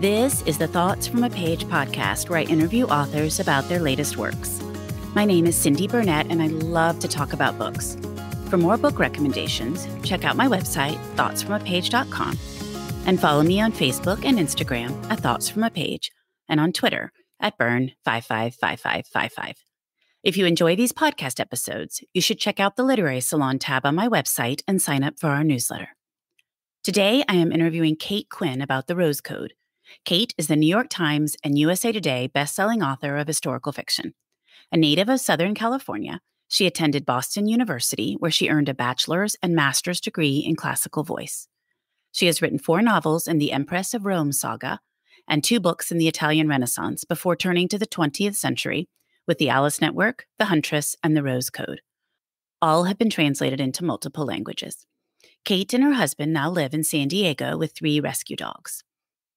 This is the Thoughts from a Page podcast, where I interview authors about their latest works. My name is Cindy Burnett, and I love to talk about books. For more book recommendations, check out my website, thoughtsfromapage.com, and follow me on Facebook and Instagram at Thoughts From a Page, and on Twitter at Burn555555. If you enjoy these podcast episodes, you should check out the Literary Salon tab on my website and sign up for our newsletter. Today, I am interviewing Kate Quinn about The Rose Code. Kate is the New York Times and USA Today best-selling author of historical fiction. A native of Southern California, she attended Boston University, where she earned a bachelor's and master's degree in classical voice. She has written 4 novels in the Empress of Rome saga and 2 books in the Italian Renaissance before turning to the 20th century with The Alice Network, The Huntress, and The Rose Code. All have been translated into multiple languages. Kate and her husband now live in San Diego with 3 rescue dogs.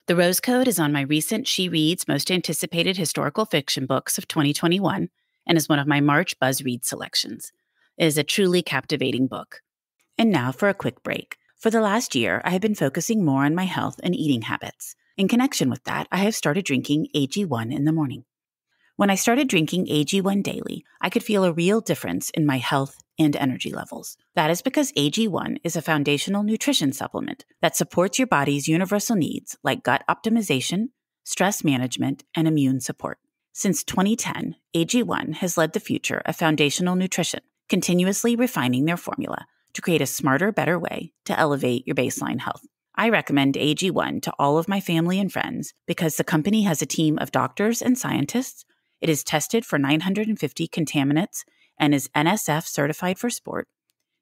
The Rose Code is on my recent She Reads Most Anticipated Historical Fiction Books of 2021 and is one of my March BuzzRead selections. It is a truly captivating book. And now for a quick break. For the last year, I have been focusing more on my health and eating habits. In connection with that, I have started drinking AG1 in the morning. When I started drinking AG1 daily, I could feel a real difference in my health and energy levels. That is because AG1 is a foundational nutrition supplement that supports your body's universal needs like gut optimization, stress management, and immune support. Since 2010, AG1 has led the future of foundational nutrition, continuously refining their formula to create a smarter, better way to elevate your baseline health. I recommend AG1 to all of my family and friends because the company has a team of doctors and scientists. It is tested for 950 contaminants and is NSF certified for sport.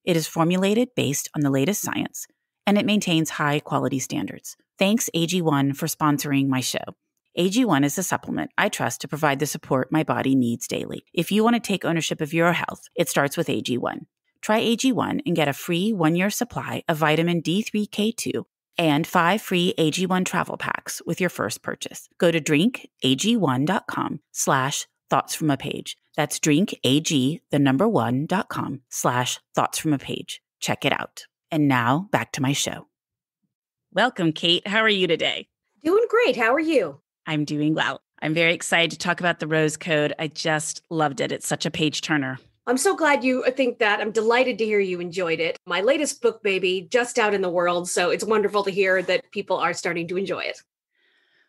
It is formulated based on the latest science, and it maintains high quality standards. Thanks AG1 for sponsoring my show. AG1 is a supplement I trust to provide the support my body needs daily. If you want to take ownership of your health, it starts with AG1. Try AG1 and get a free 1-year supply of vitamin D3K2 and 5 free AG1 travel packs with your first purchase. Go to drinkag1.com/thoughtsfromapage. That's drinkag1.com/thoughtsfromapage. Check it out. And now back to my show. Welcome, Kate. How are you today? Doing great. How are you? I'm doing well. I'm very excited to talk about The Rose Code. I just loved it. It's such a page turner. I'm so glad you think that. I'm delighted to hear you enjoyed it. My latest book, baby, just out in the world. So it's wonderful to hear that people are starting to enjoy it.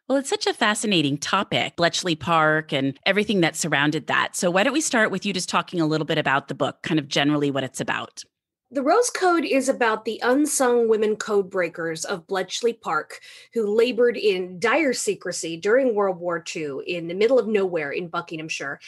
Well, it's such a fascinating topic, Bletchley Park and everything that surrounded that. So why don't we start with you just talking a little bit about the book, kind of generally what it's about. The Rose Code is about the unsung women code breakers of Bletchley Park who labored in dire secrecy during World War II in the middle of nowhere in Buckinghamshire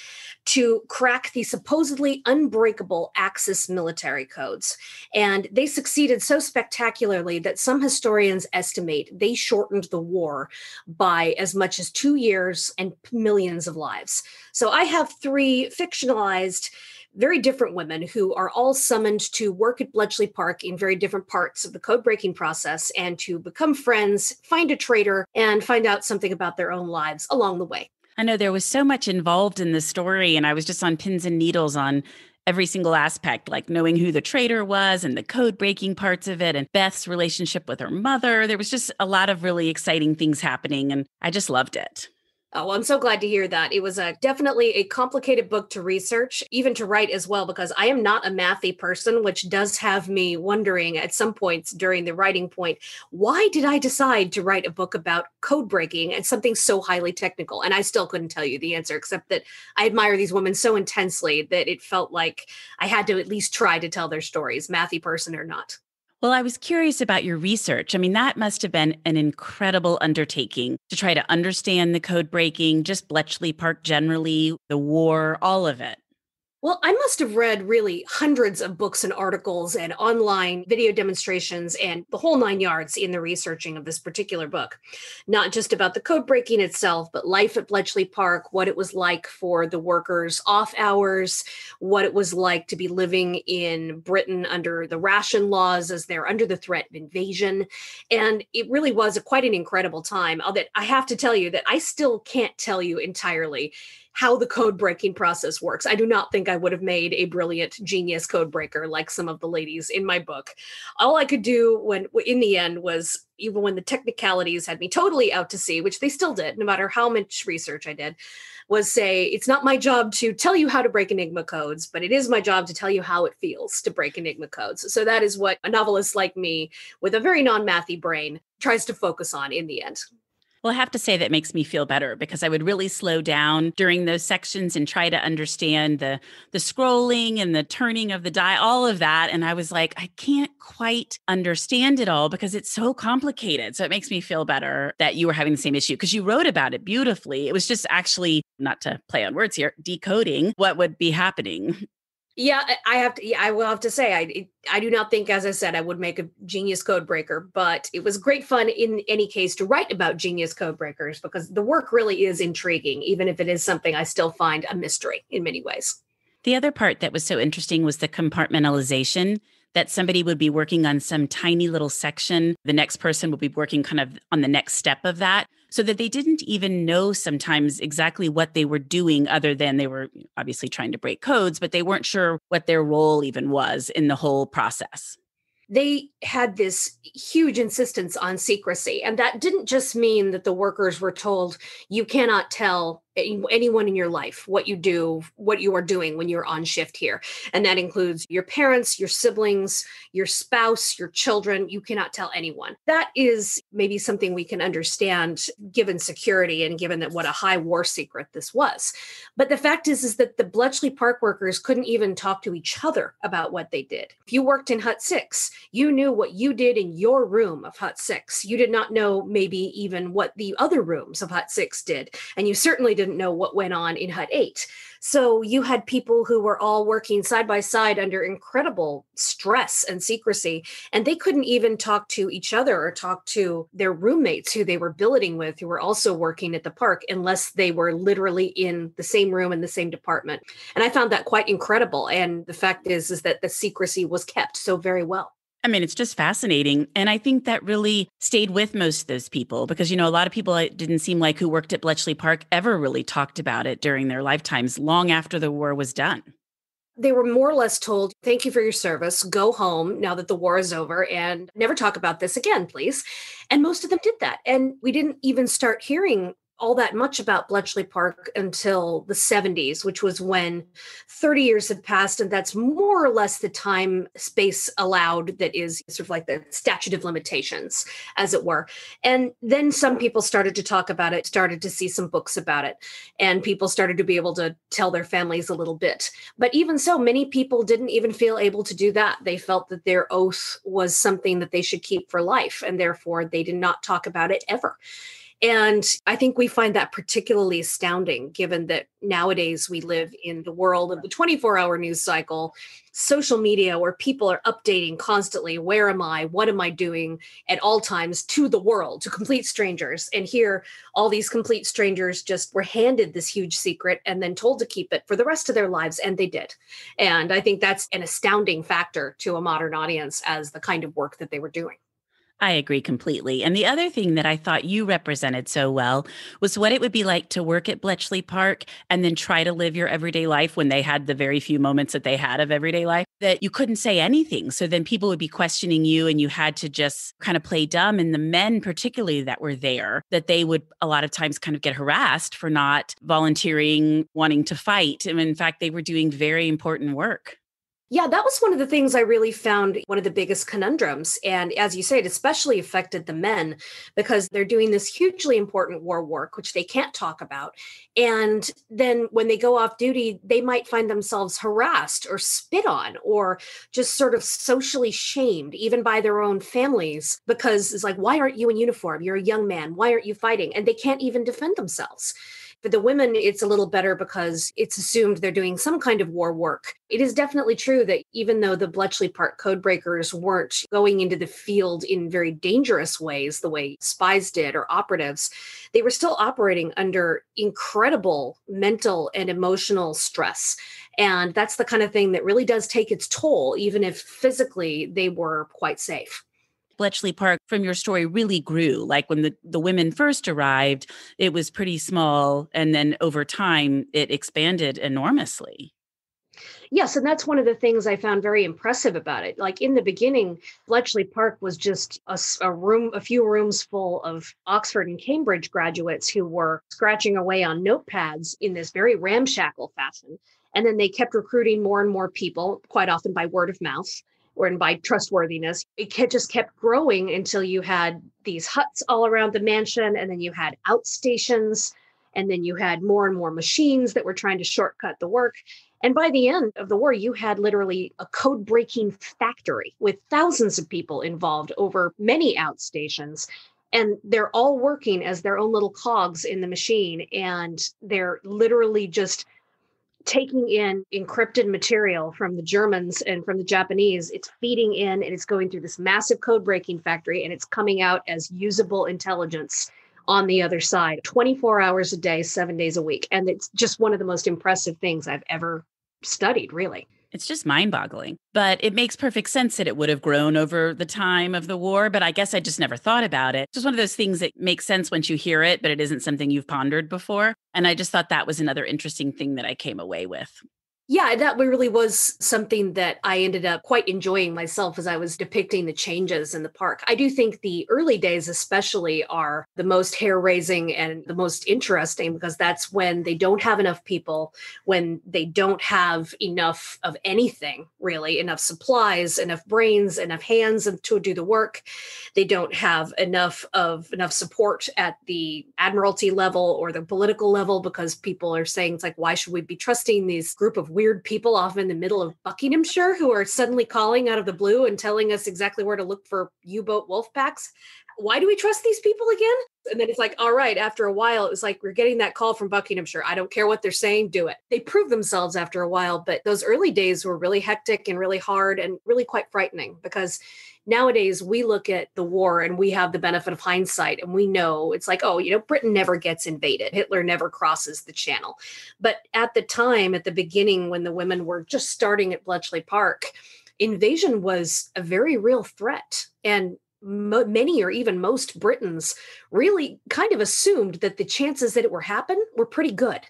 to crack the supposedly unbreakable Axis military codes. And they succeeded so spectacularly that some historians estimate they shortened the war by as much as 2 years and millions of lives. So I have 3 fictionalized very different women who are all summoned to work at Bletchley Park in very different parts of the code-breaking process and to become friends, find a traitor, and find out something about their own lives along the way. I know there was so much involved in this story, and I was just on pins and needles on every single aspect, like knowing who the traitor was and the code-breaking parts of it and Beth's relationship with her mother. There was just a lot of really exciting things happening, and I just loved it. Oh, well, I'm so glad to hear that. It was definitely a complicated book to research, even to write as well, because I am not a mathy person, which does have me wondering at some points during the writing point, why did I decide to write a book about code breaking and something so highly technical? And I still couldn't tell you the answer, except that I admire these women so intensely that it felt like I had to at least try to tell their stories, mathy person or not. Well, I was curious about your research. I mean, that must have been an incredible undertaking to try to understand the code breaking, just Bletchley Park generally, the war, all of it. Well, I must have read really hundreds of books and articles and online video demonstrations and the whole 9 yards in the researching of this particular book. Not just about the code breaking itself, but life at Bletchley Park, what it was like for the workers' off hours, what it was like to be living in Britain under the ration laws as they're under the threat of invasion. And it really was quite an incredible time. I have to tell you that I still can't tell you entirely how the code breaking process works. I do not think I would have made a brilliant genius code breaker like some of the ladies in my book. All I could do in the end was, even when the technicalities had me totally out to sea, which they still did, no matter how much research I did, was say, it's not my job to tell you how to break Enigma codes, but it is my job to tell you how it feels to break Enigma codes. So that is what a novelist like me with a very non-mathy brain tries to focus on in the end. Well, I have to say that makes me feel better because I would really slow down during those sections and try to understand the scrolling and the turning of the die, all of that. And I was like, I can't quite understand it all because it's so complicated. So it makes me feel better that you were having the same issue because you wrote about it beautifully. It was just actually, not to play on words here, decoding what would be happening. Yeah, I will have to say, I do not think, as I said, I would make a genius code breaker, but it was great fun in any case to write about genius code breakers because the work really is intriguing, even if it is something I still find a mystery in many ways. The other part that was so interesting was the compartmentalization, that somebody would be working on some tiny little section. The next person would be working kind of on the next step of that, so that they didn't even know sometimes exactly what they were doing, other than they were obviously trying to break codes, but they weren't sure what their role even was in the whole process. They had this huge insistence on secrecy. And that didn't just mean that the workers were told, you cannot tell anyone in your life what you are doing when you're on shift here. And that includes your parents, your siblings, your spouse, your children. You cannot tell anyone. That is maybe something we can understand given security and given that what a high war secret this was. But the fact is that the Bletchley Park workers couldn't even talk to each other about what they did. If you worked in Hut 6, you knew what you did in your room of Hut 6. You did not know maybe even what the other rooms of Hut 6 did. And you certainly didn't know what went on in Hut 8. So you had people who were all working side by side under incredible stress and secrecy, and they couldn't even talk to each other or talk to their roommates who they were billeting with, who were also working at the park, unless they were literally in the same room in the same department. And I found that quite incredible. And the fact is that the secrecy was kept so very well. I mean, it's just fascinating. And I think that really stayed with most of those people because, a lot of people, it didn't seem like, who worked at Bletchley Park ever really talked about it during their lifetimes, long after the war was done. They were more or less told, thank you for your service, go home now that the war is over, and never talk about this again, please. And most of them did that. And we didn't even start hearing all that much about Bletchley Park until the 70s, which was when 30 years had passed. And that's more or less the time space allowed that is sort of like the statute of limitations, as it were. And then some people started to talk about it, started to see some books about it, and people started to be able to tell their families a little bit. But even so, many people didn't even feel able to do that. They felt that their oath was something that they should keep for life, and therefore they did not talk about it ever. And I think we find that particularly astounding, given that nowadays we live in the world of the 24-hour news cycle, social media, where people are updating constantly, where am I, what am I doing at all times to the world, to complete strangers. And here, all these complete strangers just were handed this huge secret and then told to keep it for the rest of their lives, and they did. And I think that's an astounding factor to a modern audience as the kind of work that they were doing. I agree completely. And the other thing that I thought you represented so well was what it would be like to work at Bletchley Park and then try to live your everyday life when they had the very few moments that they had of everyday life, that you couldn't say anything. So then people would be questioning you and you had to just kind of play dumb. And the men particularly that were there, that they would a lot of times kind of get harassed for not volunteering, wanting to fight. And in fact, they were doing very important work. Yeah, that was one of the things I really found one of the biggest conundrums. And as you say, it especially affected the men because they're doing this hugely important war work, which they can't talk about. And then when they go off duty, they might find themselves harassed or spit on or just sort of socially shamed, even by their own families, because it's like, why aren't you in uniform? You're a young man. Why aren't you fighting? And they can't even defend themselves. For the women, it's a little better because it's assumed they're doing some kind of war work. It is definitely true that even though the Bletchley Park codebreakers weren't going into the field in very dangerous ways, the way spies did or operatives, they were still operating under incredible mental and emotional stress. And that's the kind of thing that really does take its toll, even if physically they were quite safe. Bletchley Park from your story really grew. Like when the women first arrived, it was pretty small. And then over time, it expanded enormously. Yes, and that's one of the things I found very impressive about it. Like in the beginning, Bletchley Park was just a room, a few rooms full of Oxford and Cambridge graduates who were scratching away on notepads in this very ramshackle fashion. And then they kept recruiting more and more people, quite often by word of mouth or by trustworthiness. Just kept growing until you had these huts all around the mansion, and then you had outstations, and then you had more and more machines that were trying to shortcut the work. And by the end of the war, you had literally a code breaking factory with thousands of people involved over many outstations. And they're all working as their own little cogs in the machine. And they're literally just taking in encrypted material from the Germans and from the Japanese. It's feeding in and it's going through this massive code breaking factory, and it's coming out as usable intelligence on the other side, 24 hours a day, 7 days a week. And it's just one of the most impressive things I've ever studied, really. It's just mind-boggling. But it makes perfect sense that it would have grown over the time of the war. But I guess I just never thought about it. It's just one of those things that makes sense once you hear it, but it isn't something you've pondered before. And I just thought that was another interesting thing that I came away with. Yeah, that really was something that I ended up quite enjoying myself as I was depicting the changes in the park. I do think the early days, especially, are the most hair raising and the most interesting because that's when they don't have enough people, when they don't have enough of anything, really, enough supplies, enough brains, enough hands to do the work. They don't have enough support at the admiralty level or the political level because people are saying, it's like, why should we be trusting these group of weird people off in the middle of Buckinghamshire who are suddenly calling out of the blue and telling us exactly where to look for U-boat wolf packs? Why do we trust these people again? And then it's like, all right, after a while, it was like, we're getting that call from Buckinghamshire. I don't care what they're saying, do it. They prove themselves after a while, but those early days were really hectic and really hard and really quite frightening because nowadays we look at the war and we have the benefit of hindsight and we know it's like, oh, Britain never gets invaded. Hitler never crosses the channel. But at the time, at the beginning, when the women were just starting at Bletchley Park, invasion was a very real threat. And many or even most Britons really kind of assumed that the chances that it were happen were pretty good.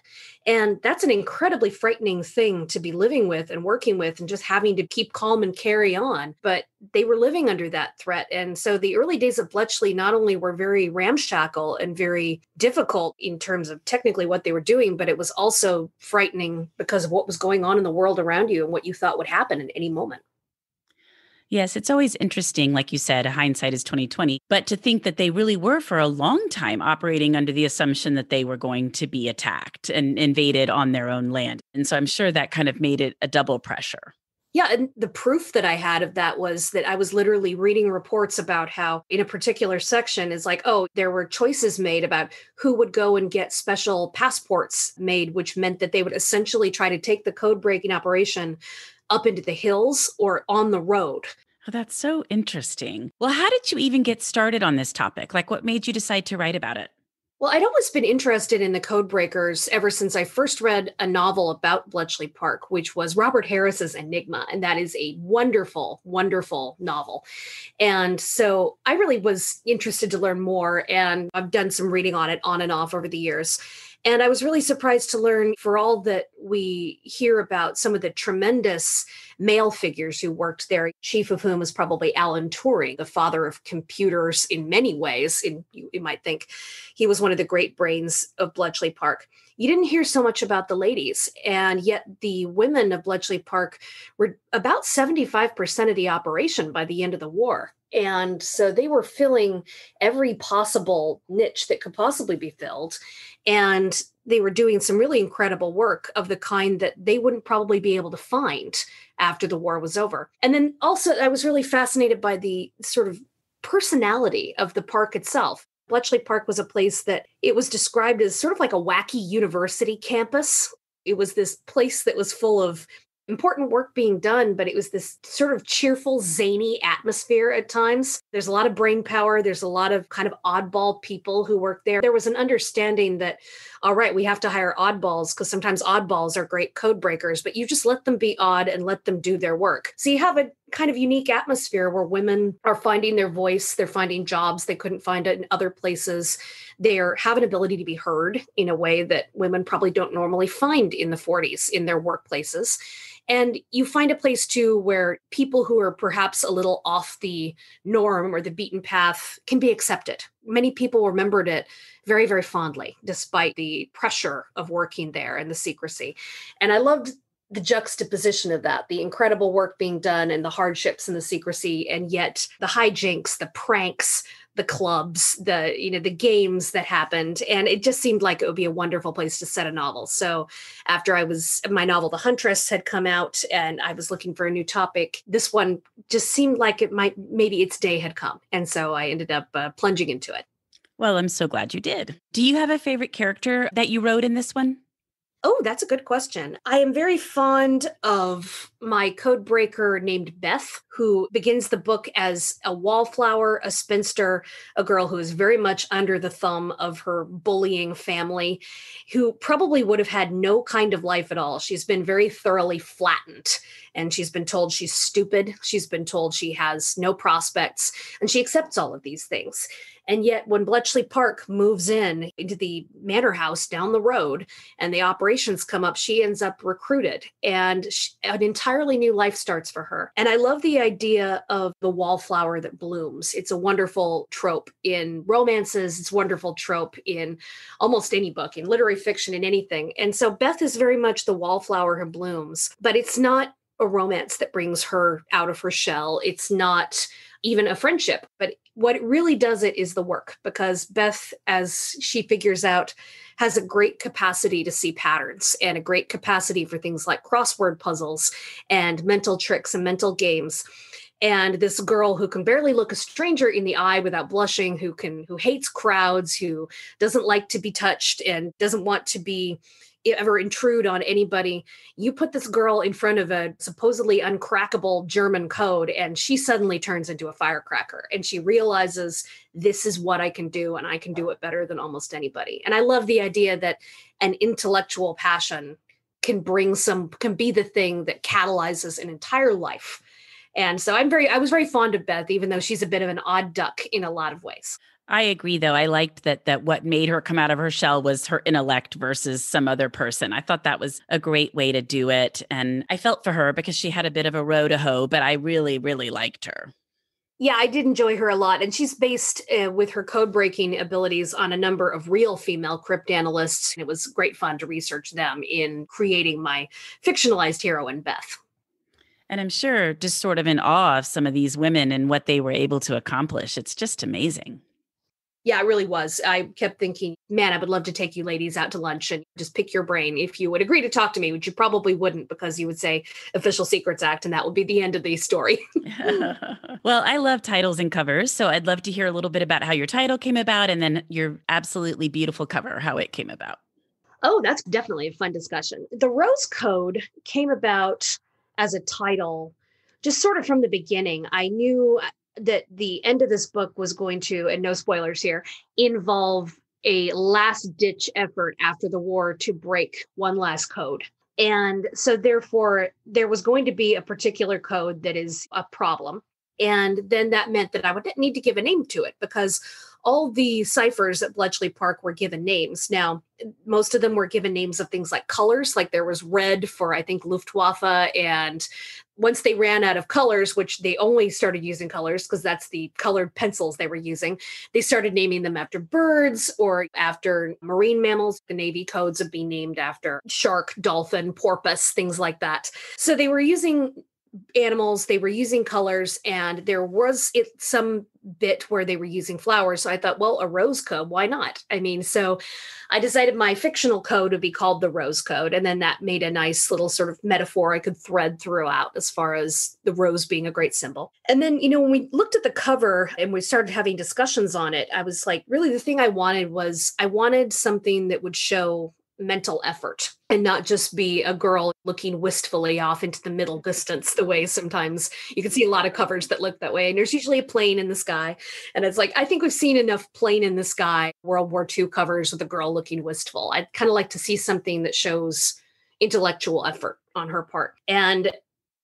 And that's an incredibly frightening thing to be living with and working with and just having to keep calm and carry on. But they were living under that threat. And so the early days of Bletchley not only were very ramshackle and very difficult in terms of technically what they were doing, but it was also frightening because of what was going on in the world around you and what you thought would happen at any moment. Yes, it's always interesting, like you said, hindsight is 2020, but to think that they really were for a long time operating under the assumption that they were going to be attacked and invaded on their own land. And so I'm sure that kind of made it a double pressure. Yeah, and the proof that I had of that was that I was literally reading reports about how in a particular section is like, oh, there were choices made about who would go and get special passports made, which meant that they would essentially try to take the code breaking operation up into the hills or on the road. Oh, that's so interesting. Well, how did you even get started on this topic? Like, what made you decide to write about it? Well, I'd always been interested in the code breakers ever since I first read a novel about Bletchley Park, which was Robert Harris's Enigma. And that is a wonderful, wonderful novel. And so I really was interested to learn more. And I've done some reading on it on and off over the years. And I was really surprised to learn, for all that we hear about some of the tremendous male figures who worked there, chief of whom is probably Alan Turing, the father of computers in many ways. You might think he was one of the great brains of Bletchley Park. You didn't hear so much about the ladies, and yet the women of Bletchley Park were about 75% of the operation by the end of the war. And so they were filling every possible niche that could possibly be filled. And they were doing some really incredible work of the kind that they wouldn't probably be able to find after the war was over. And then also, I was really fascinated by the sort of personality of the park itself. Bletchley Park was a place that it was described as sort of like a wacky university campus. It was this place that was full of important work being done, but it was this sort of cheerful, zany atmosphere at times. There's a lot of brain power. There's a lot of kind of oddball people who work there. There was an understanding that, all right, we have to hire oddballs because sometimes oddballs are great code breakers, but you just let them be odd and let them do their work. So you have kind of unique atmosphere where women are finding their voice, they're finding jobs they couldn't find in other places. They have an ability to be heard in a way that women probably don't normally find in the 40s in their workplaces. And you find a place too where people who are perhaps a little off the norm or the beaten path can be accepted. Many people remembered it very, very fondly, despite the pressure of working there and the secrecy. And I loved the juxtaposition of that, the incredible work being done and the hardships and the secrecy, and yet the hijinks, the pranks, the clubs, the games that happened. And it just seemed like it would be a wonderful place to set a novel. So after my novel, The Huntress, had come out and I was looking for a new topic, this one just seemed like maybe its day had come. And so I ended up plunging into it. Well, I'm so glad you did. Do you have a favorite character that you wrote in this one? Oh, that's a good question. I am very fond of my code breaker named Beth, who begins the book as a wallflower, a spinster, a girl who is very much under the thumb of her bullying family, who probably would have had no kind of life at all. She's been very thoroughly flattened, and she's been told she's stupid. She's been told she has no prospects, and she accepts all of these things. And yet when Bletchley Park moves into the manor house down the road and the operations come up, she ends up recruited and an entirely new life starts for her. And I love the idea of the wallflower that blooms. It's a wonderful trope in romances. It's a wonderful trope in almost any book, in literary fiction, in anything. And so Beth is very much the wallflower who blooms, but it's not a romance that brings her out of her shell. It's not even a friendship, but what it really does it is the work, because Beth, as she figures out, has a great capacity to see patterns and a great capacity for things like crossword puzzles and mental tricks and mental games. And this girl who can barely look a stranger in the eye without blushing, who hates crowds, who doesn't like to be touched and doesn't want to ever intrude on anybody. You put this girl in front of a supposedly uncrackable German code, and she suddenly turns into a firecracker. And she realizes, this is what I can do, and I can do it better than almost anybody. And I love the idea that an intellectual passion can be the thing that catalyzes an entire life. And so I was very fond of Beth, even though she's a bit of an odd duck in a lot of ways. I agree, though. I liked that what made her come out of her shell was her intellect versus some other person. I thought that was a great way to do it. And I felt for her because she had a bit of a row to hoe, but I really, really liked her. Yeah, I did enjoy her a lot. And she's based with her code breaking abilities on a number of real female cryptanalysts. And it was great fun to research them in creating my fictionalized heroine, Beth. And I'm sure just sort of in awe of some of these women and what they were able to accomplish. It's just amazing. Yeah, it really was. I kept thinking, man, I would love to take you ladies out to lunch and just pick your brain if you would agree to talk to me, which you probably wouldn't, because you would say Official Secrets Act, and that would be the end of the story. Well, I love titles and covers, so I'd love to hear a little bit about how your title came about and then your absolutely beautiful cover, how it came about. Oh, that's definitely a fun discussion. The Rose Code came about as a title just sort of from the beginning. I knew that the end of this book was going to, and no spoilers here, involve a last ditch effort after the war to break one last code. And so therefore there was going to be a particular code that is a problem. And then that meant that I would need to give a name to it, because all the ciphers at Bletchley Park were given names. Now, most of them were given names of things like colors, like there was red for, I think, Luftwaffe. And once they ran out of colors, which they only started using colors because that's the colored pencils they were using, they started naming them after birds or after marine mammals. The Navy codes have been named after shark, dolphin, porpoise, things like that. So they were using animals, they were using colors, and there was some bit where they were using flowers. So I thought, well, a rose code, why not? I mean, so I decided my fictional code would be called the Rose Code. And then that made a nice little sort of metaphor I could thread throughout as far as the rose being a great symbol. And then, when we looked at the cover and we started having discussions on it, I was like, really the thing I wanted something that would show mental effort and not just be a girl looking wistfully off into the middle distance, the way sometimes you can see a lot of covers that look that way. And there's usually a plane in the sky. And it's like, I think we've seen enough plane in the sky World War II covers with a girl looking wistful. I'd kind of like to see something that shows intellectual effort on her part. And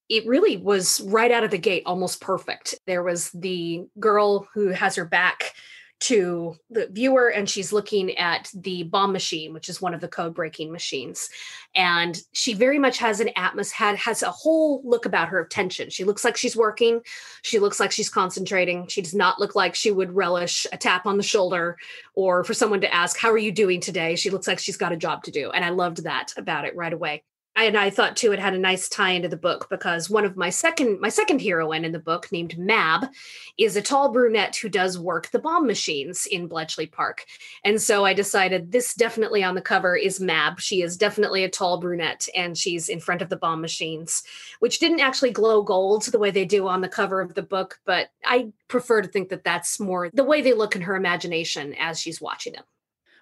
It really was right out of the gate almost perfect. There was the girl who has her back to the viewer and she's looking at the bomb machine, which is one of the code breaking machines. And she very much has an atmosphere, has a whole look about her of tension. She looks like she's working. She looks like she's concentrating. She does not look like she would relish a tap on the shoulder or for someone to ask, how are you doing today? She looks like she's got a job to do. And I loved that about it right away. And I thought too, it had a nice tie into the book because one of my second heroine in the book, named Mab, is a tall brunette who does work the bomb machines in Bletchley Park. And so I decided this definitely on the cover is Mab. She is definitely a tall brunette and she's in front of the bomb machines, which didn't actually glow gold the way they do on the cover of the book. But I prefer to think that that's more the way they look in her imagination as she's watching them.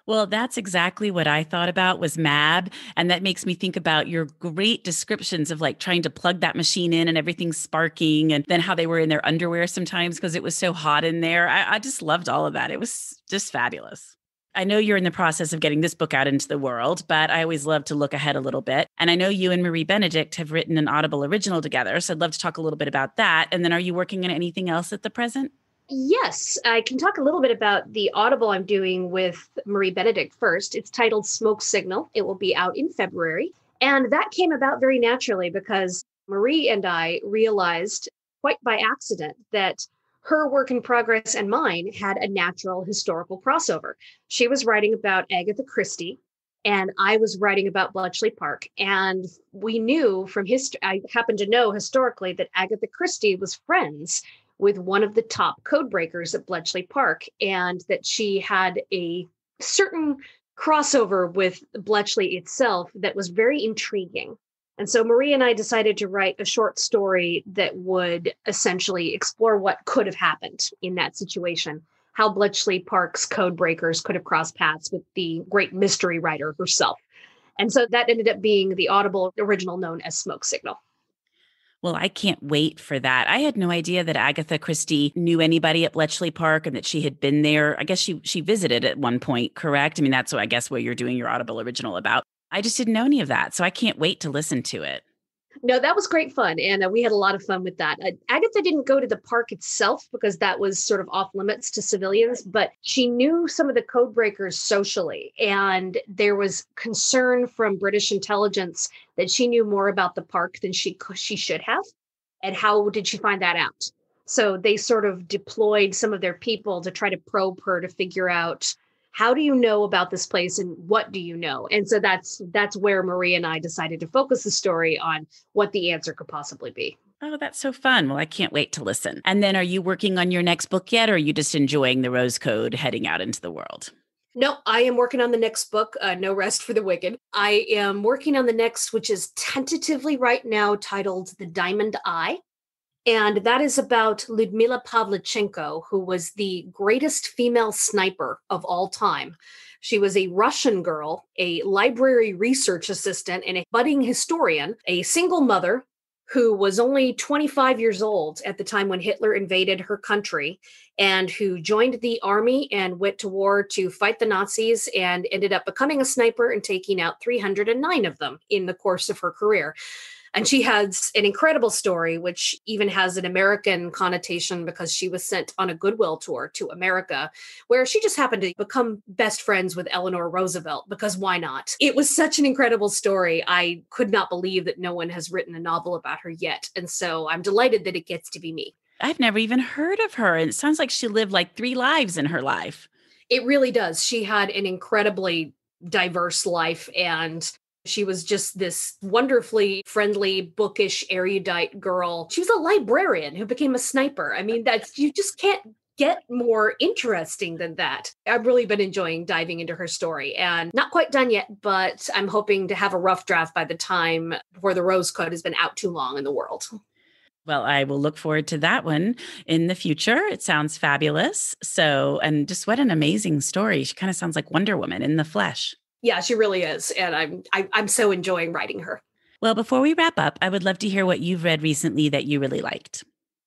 Well, that's exactly what I thought about was Mab. And that makes me think about your great descriptions of like trying to plug that machine in and everything sparking, and then how they were in their underwear sometimes because it was so hot in there. I just loved all of that. It was just fabulous. I know you're in the process of getting this book out into the world, but I always love to look ahead a little bit. And I know you and Marie Benedict have written an Audible original together. So I'd love to talk a little bit about that. And then are you working on anything else at the present? Yes, I can talk a little bit about the Audible I'm doing with Marie Benedict first. It's titled Smoke Signal. It will be out in February. And that came about very naturally because Marie and I realized quite by accident that her work in progress and mine had a natural historical crossover. She was writing about Agatha Christie, and I was writing about Bletchley Park. And we knew from history, I happened to know historically that Agatha Christie was friends with one of the top code breakers at Bletchley Park, and that she had a certain crossover with Bletchley itself that was very intriguing. And so Marie and I decided to write a short story that would essentially explore what could have happened in that situation, how Bletchley Park's code breakers could have crossed paths with the great mystery writer herself. And so that ended up being the Audible original known as Smoke Signal. Well, I can't wait for that. I had no idea that Agatha Christie knew anybody at Bletchley Park and that she had been there. I guess she visited at one point, correct? I mean, that's what I guess what you're doing your Audible original about. I just didn't know any of that. So I can't wait to listen to it. No, that was great fun. And we had a lot of fun with that. Agatha didn't go to the park itself because that was sort of off limits to civilians, but she knew some of the code breakers socially. And there was concern from British intelligence that she knew more about the park than she should have. And how did she find that out? So they sort of deployed some of their people to try to probe her to figure out, how do you know about this place and what do you know? And so that's where Marie and I decided to focus the story on what the answer could possibly be. Oh, that's so fun. Well, I can't wait to listen. And then are you working on your next book yet, or are you just enjoying the Rose Code heading out into the world? No, I am working on the next book, No Rest for the Wicked. I am working on the next, which is tentatively right now titled The Diamond Eye. And that is about Lyudmila Pavlichenko, who was the greatest female sniper of all time. She was a Russian girl, a library research assistant, and a budding historian, a single mother who was only 25 years old at the time when Hitler invaded her country, and who joined the army and went to war to fight the Nazis and ended up becoming a sniper and taking out 309 of them in the course of her career. And she has an incredible story, which even has an American connotation because she was sent on a goodwill tour to America, where she just happened to become best friends with Eleanor Roosevelt, because why not? It was such an incredible story. I could not believe that no one has written a novel about her yet. And so I'm delighted that it gets to be me. I've never even heard of her. And it sounds like she lived like 3 lives in her life. It really does. She had an incredibly diverse life, and she was just this wonderfully friendly, bookish, erudite girl. She was a librarian who became a sniper. I mean, you just can't get more interesting than that. I've really been enjoying diving into her story, and not quite done yet, but I'm hoping to have a rough draft by the time before the Rose Code has been out too long in the world. Well, I will look forward to that one in the future. It sounds fabulous. So, and just what an amazing story. She kind of sounds like Wonder Woman in the flesh. Yeah, she really is. And I'm so enjoying writing her. Well, before we wrap up, I would love to hear what you've read recently that you really liked.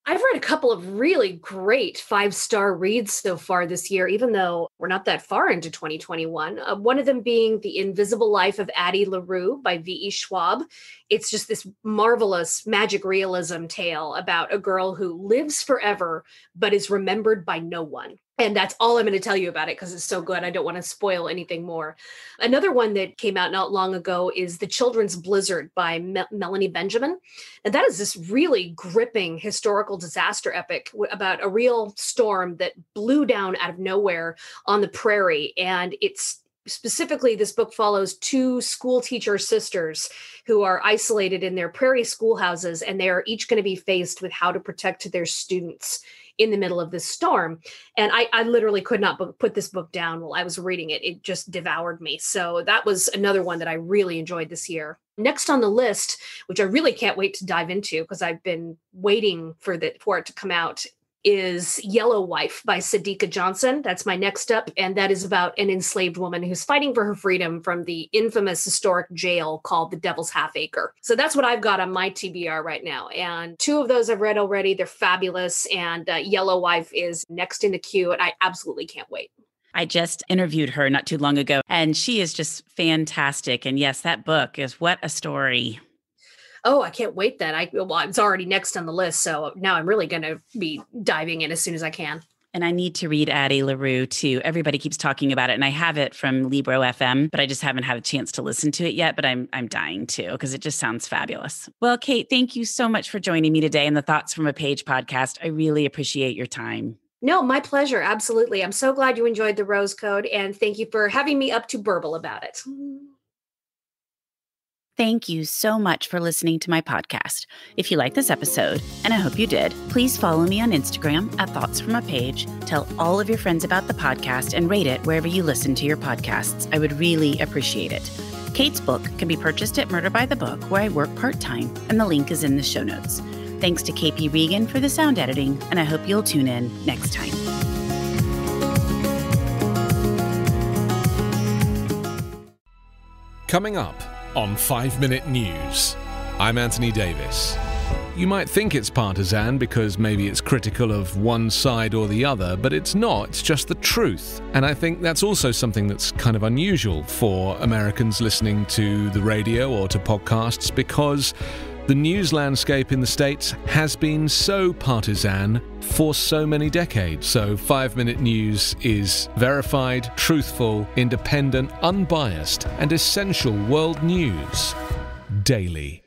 I've read a couple of really great 5-star reads so far this year, even though we're not that far into 2021. One of them being The Invisible Life of Addie LaRue by V.E. Schwab. It's just this marvelous magic realism tale about a girl who lives forever, but is remembered by no one. And that's all I'm going to tell you about it because it's so good. I don't want to spoil anything more. Another one that came out not long ago is The Children's Blizzard by Melanie Benjamin. And that is this really gripping historical disaster epic about a real storm that blew down out of nowhere on the prairie. And it's specifically, this book follows 2 school teacher sisters who are isolated in their prairie schoolhouses, and they are each going to be faced with how to protect their students in the middle of this storm. And I literally could not put this book down while I was reading it. It just devoured me. So that was another one that I really enjoyed this year. Next on the list, which I really can't wait to dive into because I've been waiting for it to come out, is Yellow Wife by Sadiqa Johnson. That's my next up. And that is about an enslaved woman who's fighting for her freedom from the infamous historic jail called the Devil's Half Acre. So that's what I've got on my TBR right now. And 2 of those I've read already. They're fabulous. And Yellow Wife is next in the queue. And I absolutely can't wait. I just interviewed her not too long ago, and she is just fantastic. And yes, that book is what a story. Oh, I can't wait then. It's already next on the list. So now I'm really going to be diving in as soon as I can. And I need to read Addie LaRue too. Everybody keeps talking about it. And I have it from Libro FM, but I just haven't had a chance to listen to it yet. But I'm dying to because it just sounds fabulous. Well, Kate, thank you so much for joining me today in the Thoughts from a Page podcast. I really appreciate your time. No, my pleasure. Absolutely. I'm so glad you enjoyed the Rose Code. And thank you for having me up to burble about it. Thank you so much for listening to my podcast. If you like this episode, and I hope you did, please follow me on Instagram at Thoughts From a Page. Tell all of your friends about the podcast and rate it wherever you listen to your podcasts. I would really appreciate it. Kate's book can be purchased at Murder by the Book, where I work part-time, and the link is in the show notes. Thanks to KP Regan for the sound editing, and I hope you'll tune in next time. Coming up on 5 Minute News, I'm Anthony Davis. You might think it's partisan because maybe it's critical of one side or the other, but it's not, it's just the truth. And I think that's also something that's kind of unusual for Americans listening to the radio or to podcasts, because the news landscape in the States has been so partisan for so many decades. So 5 Minute News is verified, truthful, independent, unbiased, and essential world news daily.